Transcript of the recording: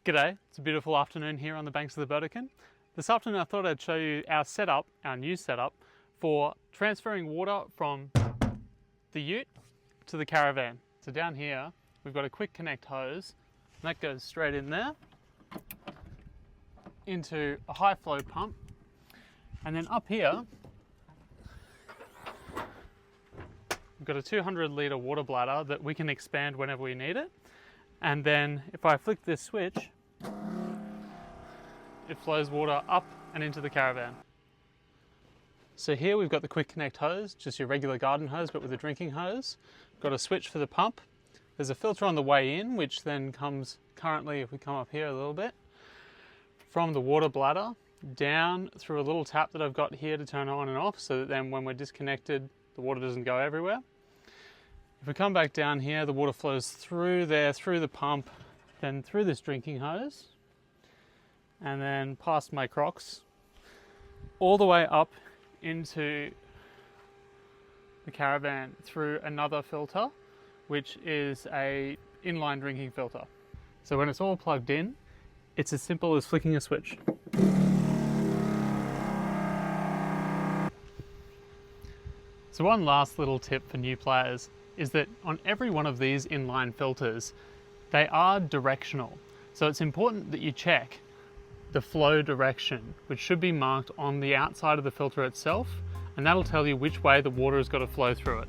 G'day, it's a beautiful afternoon here on the banks of the Burdekin. This afternoon I thought I'd show you our setup, our new setup, for transferring water from the ute to the caravan. So down here we've got a quick connect hose, and that goes straight in there into a high flow pump, and then up here we've got a 200 litre water bladder that we can expand whenever we need it. And then if I flick this switch, it flows water up and into the caravan. So here we've got the quick connect hose, just your regular garden hose but with a drinking hose. Got a switch for the pump. There's a filter on the way in, which then comes currently, if we come up here a little bit, from the water bladder down through a little tap that I've got here to turn on and off, so that then when we're disconnected the water doesn't go everywhere. If we come back down here, the water flows through there, through the pump, then through this drinking hose, and then past my Crocs, all the way up into the caravan through another filter, which is a inline drinking filter. So when it's all plugged in, it's as simple as flicking a switch. So one last little tip for new players is that on every one of these inline filters, they are directional. So it's important that you check the flow direction, which should be marked on the outside of the filter itself, and that'll tell you which way the water has got to flow through it.